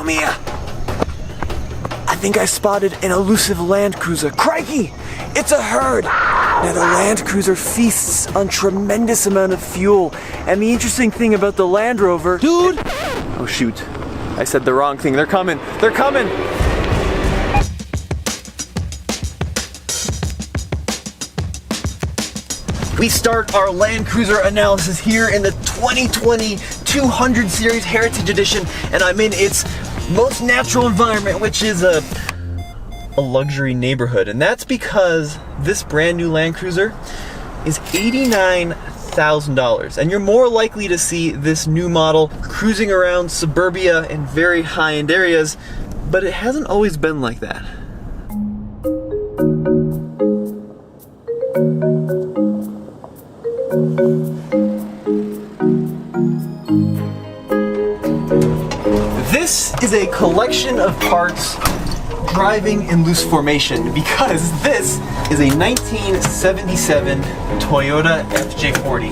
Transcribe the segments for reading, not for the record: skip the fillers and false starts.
Mamma mia! I think I spotted an elusive Land Cruiser. Crikey! It's a herd! Now the Land Cruiser feasts on tremendous amount of fuel, and the interesting thing about the Land Rover... Dude! Oh shoot, I said the wrong thing. They're coming! They're coming! We start our Land Cruiser analysis here in the 2020 200 Series Heritage Edition, and I'm in its most natural environment, which is a luxury neighborhood. And that's because this brand new Land Cruiser is $89,000, and you're more likely to see this new model cruising around suburbia in very high-end areas, but it hasn't always been like that. This is a collection of parts driving in loose formation, because this is a 1977 Toyota FJ40.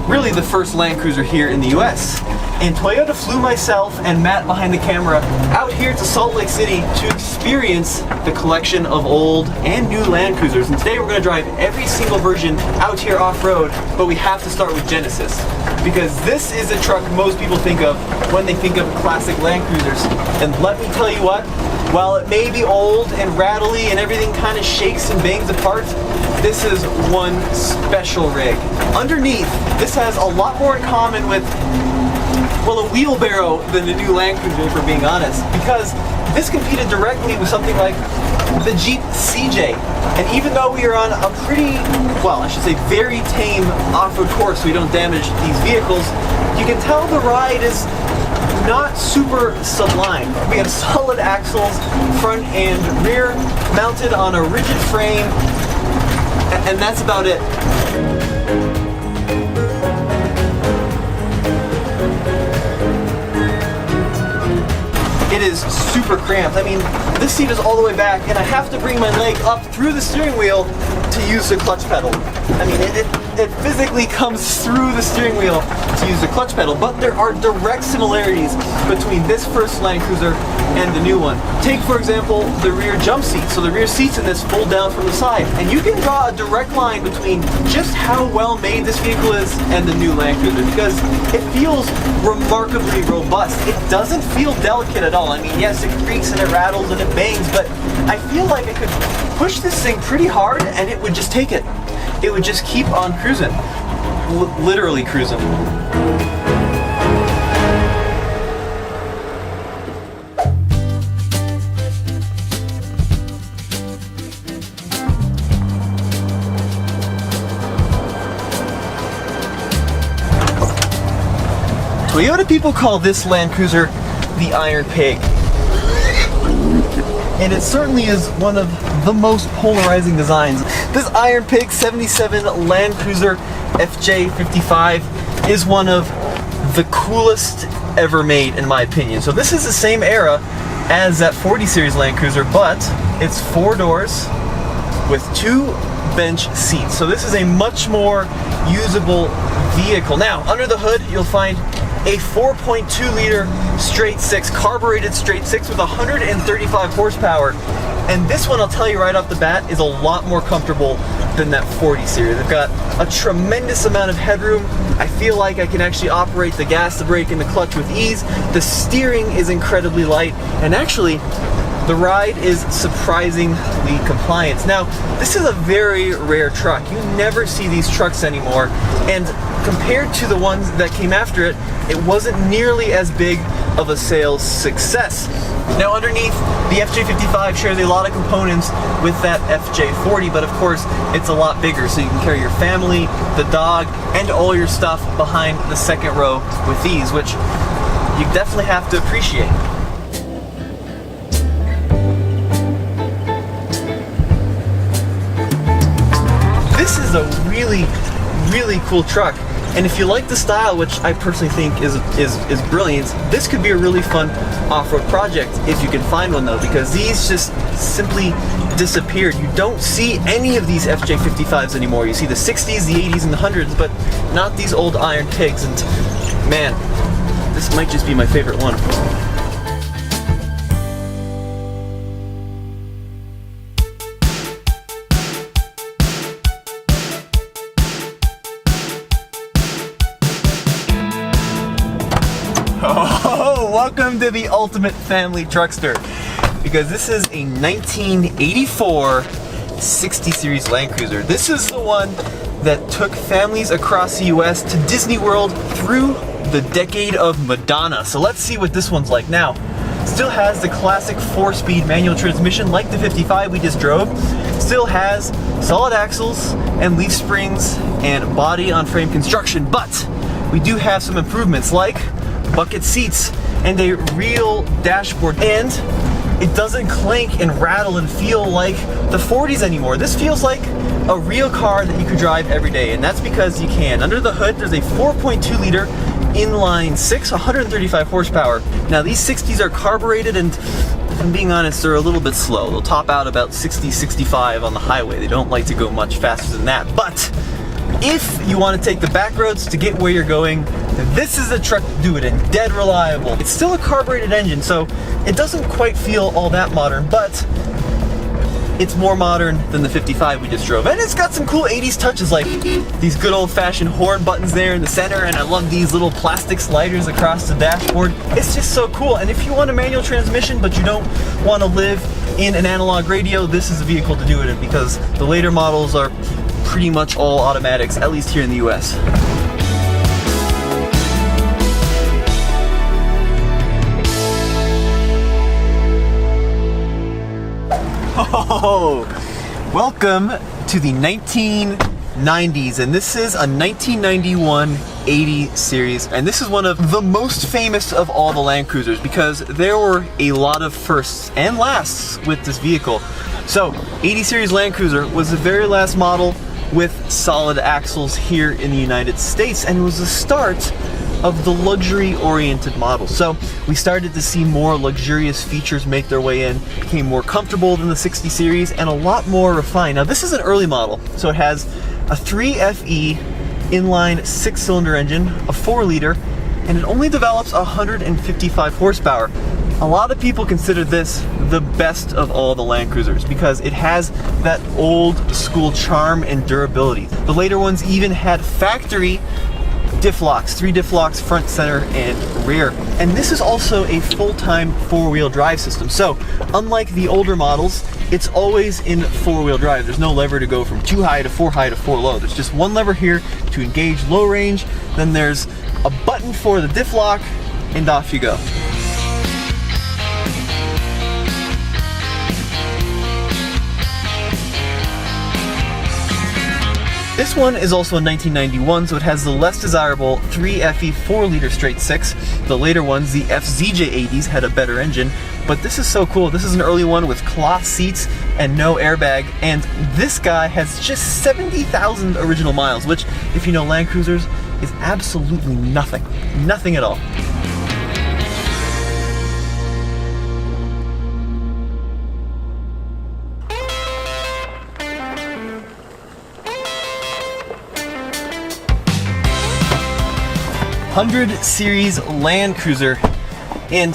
Really the first Land Cruiser here in the US. And Toyota flew myself and Matt behind the camera out here to Salt Lake City to experience the collection of old and new Land Cruisers. And today we're going to drive every single version out here off-road, but we have to start with Genesis, because this is a truck most people think of when they think of classic Land Cruisers. And let me tell you what, while it may be old and rattly and everything kind of shakes and bangs apart, this is one special rig. Underneath, this has a lot more in common with, well, a wheelbarrow than the new Land Cruiser, if we're being honest, because this competed directly with something like the Jeep CJ. And even though we are on a pretty, well, I should say very tame off-road course so we don't damage these vehicles, you can tell the ride is not super sublime. We have solid axles, front and rear, mounted on a rigid frame, and that's about it. It is super cramped. I mean, this seat is all the way back, and I have to bring my leg up through the steering wheel to use the clutch pedal. I mean, it physically comes through the steering wheel to use the clutch pedal, but there are direct similarities between this first Land Cruiser and the new one. Take, for example, the rear jump seat. So the rear seats in this fold down from the side, and you can draw a direct line between just how well made this vehicle is and the new Land Cruiser, because it feels remarkably robust. It doesn't feel delicate at all. I mean, yes, it creaks and it rattles and it bangs, but I feel like I could push this thing pretty hard and it would just take it. It would just keep on cruising. Literally cruising. Toyota people call this Land Cruiser the Iron Pig. And it certainly is one of the most polarizing designs. This Iron Pig 77 Land Cruiser FJ55 is one of the coolest ever made, in my opinion. So this is the same era as that 40 Series Land Cruiser, but it's 4 doors with 2 bench seats. So this is a much more usable vehicle. Now, under the hood, you'll find a 4.2 liter straight 6, carbureted straight 6 with 135 horsepower. And this one, I'll tell you right off the bat, is a lot more comfortable than that 40 series. They've got a tremendous amount of headroom. I feel like I can actually operate the gas, the brake, and the clutch with ease. The steering is incredibly light, and actually, the ride is surprisingly compliant. Now, this is a very rare truck. You never see these trucks anymore, and compared to the ones that came after it, it wasn't nearly as big of a sales success. Now, underneath, the FJ55 shares a lot of components with that FJ40, but of course, it's a lot bigger, so you can carry your family, the dog, and all your stuff behind the second row with these, which you definitely have to appreciate. This is a really cool truck, and if you like the style, which I personally think is brilliant, this could be a really fun off-road project if you can find one though, because these just simply disappeared. You don't see any of these FJ55s anymore. You see the 60s, the 80s, and the 100s, but not these old Iron Pigs, and man, this might just be my favorite one. Welcome to the ultimate family truckster, because this is a 1984 60 Series Land Cruiser. This is the one that took families across the US to Disney World through the decade of Madonna. So let's see what this one's like now. Still has the classic 4-speed manual transmission like the 55 we just drove. Still has solid axles and leaf springs and body on frame construction, but we do have some improvements like bucket seats and a real dashboard, and it doesn't clank and rattle and feel like the 40s anymore. This feels like a real car that you could drive every day, and that's because you can. Under the hood, there's a 4.2 liter inline 6, 135 horsepower. Now these 60s are carbureted, and if I'm being honest, they're a little bit slow. They'll top out about 60, 65 on the highway. They don't like to go much faster than that. But if you want to take the back roads to get where you're going, this is a truck to do it in. Dead reliable. It's still a carbureted engine, so it doesn't quite feel all that modern, but it's more modern than the 55 we just drove. And it's got some cool 80s touches, like these good old-fashioned horn buttons there in the center, and I love these little plastic sliders across the dashboard. It's just so cool. And if you want a manual transmission but you don't want to live in an analog radio, this is a vehicle to do it in, because the later models are pretty much all automatics, at least here in the US. Oh, welcome to the 1990s, and this is a 1991 80 series, and this is one of the most famous of all the Land Cruisers because there were a lot of firsts and lasts with this vehicle. So 80 series Land Cruiser was the very last model with solid axles here in the United States, and it was the start of the luxury-oriented model. So we started to see more luxurious features make their way in, became more comfortable than the 60 series, and a lot more refined. Now this is an early model, so it has a 3FE inline 6-cylinder engine, a 4-liter, and it only develops 155 horsepower. A lot of people consider this the best of all the Land Cruisers because it has that old school charm and durability. The later ones even had factory diff locks, 3 diff locks, front, center, and rear. And this is also a full-time 4-wheel drive system. So unlike the older models, it's always in 4-wheel drive. There's no lever to go from 2 high to 4 high to 4 low. There's just one lever here to engage low range. Then there's a button for the diff lock, and off you go. This one is also a 1991, so it has the less desirable 3FE 4-liter straight 6. The later ones, the FZJ80s, had a better engine, but this is so cool. This is an early one with cloth seats and no airbag, and this guy has just 70,000 original miles, which, if you know Land Cruisers, is absolutely nothing. Nothing at all. Series Land Cruiser, and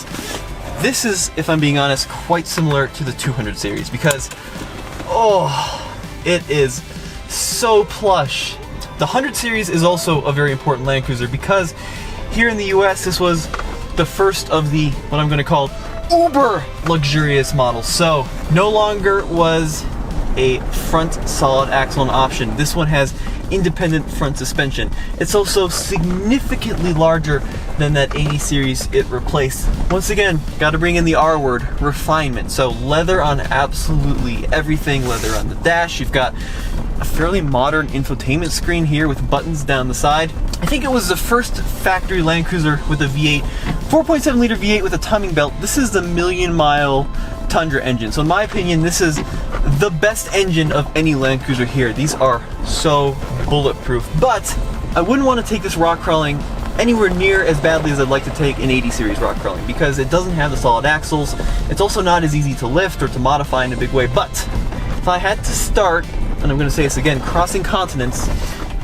this is, if I'm being honest, quite similar to the 200 series because it is so plush. The 100 series is also a very important Land Cruiser because here in the US this was the first of the, what I'm going to call, uber luxurious models. So no longer was a front solid axle an option. This one has independent front suspension. It's also significantly larger than that 80 series it replaced. Once again, got to bring in the R word, refinement. So leather on absolutely everything, leather on the dash. You've got a fairly modern infotainment screen here with buttons down the side. I think it was the first factory Land Cruiser with a V8, 4.7 liter V8 with a timing belt. This is the million-mile Tundra engine. So in my opinion, this is the best engine of any Land Cruiser here. These are so bulletproof, but I wouldn't want to take this rock crawling anywhere near as badly as I'd like to take an 80 series rock crawling because it doesn't have the solid axles. It's also not as easy to lift or to modify in a big way, but if I had to start, and I'm going to say this again, crossing continents,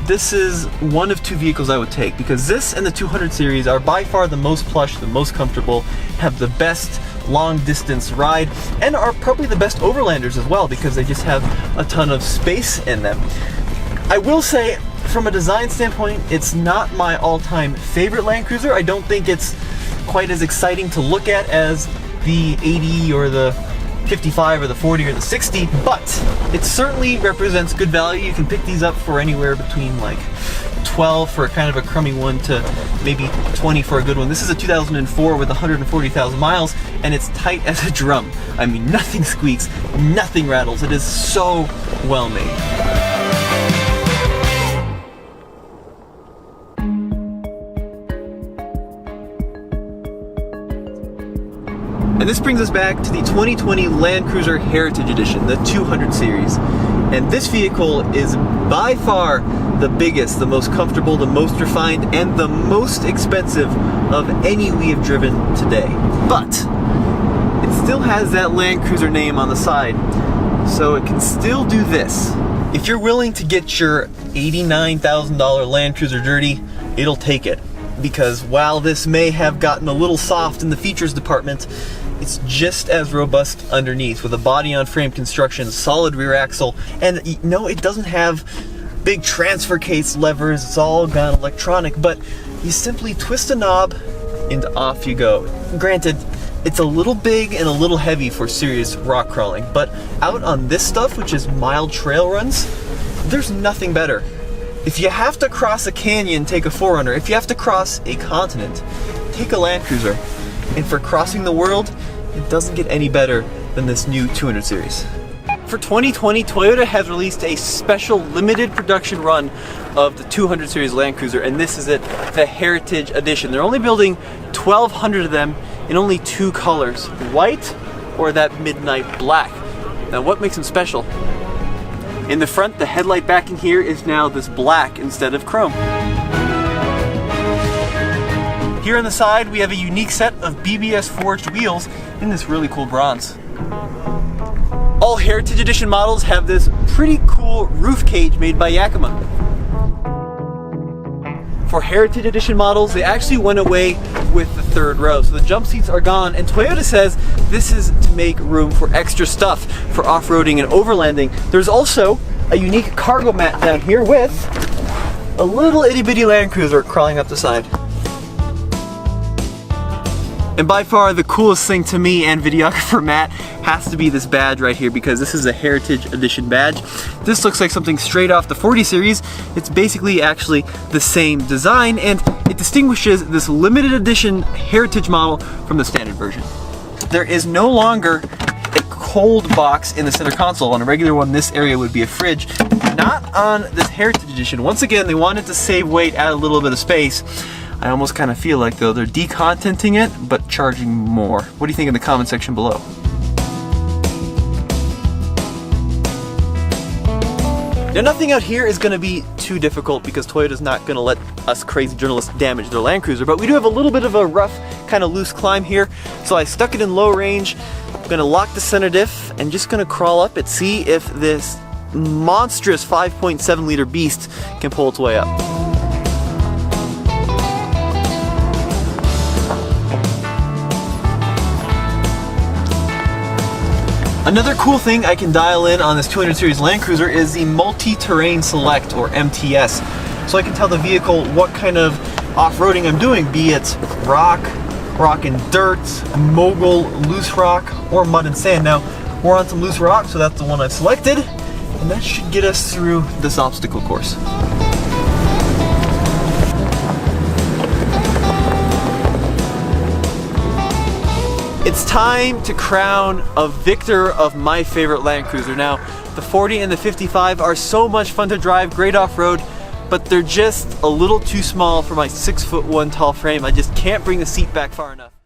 this is one of 2 vehicles I would take because this and the 200 series are by far the most plush, the most comfortable, have the best long distance ride, and are probably the best overlanders as well because they just have a ton of space in them. I will say, from a design standpoint, it's not my all-time favorite Land Cruiser. I don't think it's quite as exciting to look at as the 80 or the 55 or the 40 or the 60, but it certainly represents good value. You can pick these up for anywhere between like 12 for kind of a crummy one to maybe 20 for a good one. This is a 2004 with 140,000 miles, and it's tight as a drum. I mean, nothing squeaks, nothing rattles. It is so well made. And this brings us back to the 2020 Land Cruiser Heritage Edition, the 200 series. And this vehicle is by far the biggest, the most comfortable, the most refined, and the most expensive of any we have driven today. But it still has that Land Cruiser name on the side, so it can still do this. If you're willing to get your $89,000 Land Cruiser dirty, it'll take it. Because while this may have gotten a little soft in the features department, it's just as robust underneath, with a body-on-frame construction, solid rear axle, and no, it doesn't have big transfer case levers. It's all gone electronic, but you simply twist a knob and off you go. Granted, it's a little big and a little heavy for serious rock crawling, but out on this stuff, which is mild trail runs, there's nothing better. If you have to cross a canyon, take a 4Runner. If you have to cross a continent, take a Land Cruiser. And for crossing the world, it doesn't get any better than this new 200 series. For 2020, Toyota has released a special limited production run of the 200 series Land Cruiser, and this is it, the Heritage Edition. They're only building 1,200 of them in only 2 colors, white or that midnight black. Now, what makes them special? In the front, the headlight backing here is now this black instead of chrome. Here on the side, we have a unique set of BBS forged wheels in this really cool bronze. All Heritage Edition models have this pretty cool roof cage made by Yakima. For Heritage Edition models, they actually went away with the 3rd row, so the jump seats are gone, and Toyota says this is to make room for extra stuff for off-roading and overlanding. There's also a unique cargo mat down here with a little itty-bitty Land Cruiser crawling up the side. And by far the coolest thing to me and videographer Matt has to be this badge right here, because this is a Heritage Edition badge. This looks like something straight off the 40 series. It's basically actually the same design, and it distinguishes this limited edition Heritage model from the standard version. There is no longer a cold box in the center console. On a regular one, this area would be a fridge. Not on this Heritage Edition. Once again, they wanted to save weight, add a little bit of space. I almost kind of feel like, though, they're decontenting it, but charging more. What do you think in the comment section below? Now, nothing out here is going to be too difficult because Toyota's not going to let us crazy journalists damage their Land Cruiser, but we do have a little bit of a rough, kind of loose climb here, so I stuck it in low range. I'm going to lock the center diff and just going to crawl up it, see if this monstrous 5.7 liter beast can pull its way up. Another cool thing I can dial in on this 200 series Land Cruiser is the Multi-Terrain Select, or MTS. So I can tell the vehicle what kind of off-roading I'm doing, be it rock and dirt, mogul, loose rock, or mud and sand. Now, we're on some loose rock, so that's the one I've selected, and that should get us through this obstacle course. It's time to crown a victor of my favorite Land Cruiser. Now, the 40 and the 55 are so much fun to drive, great off-road, but they're just a little too small for my 6'1" tall frame. I just can't bring the seat back far enough.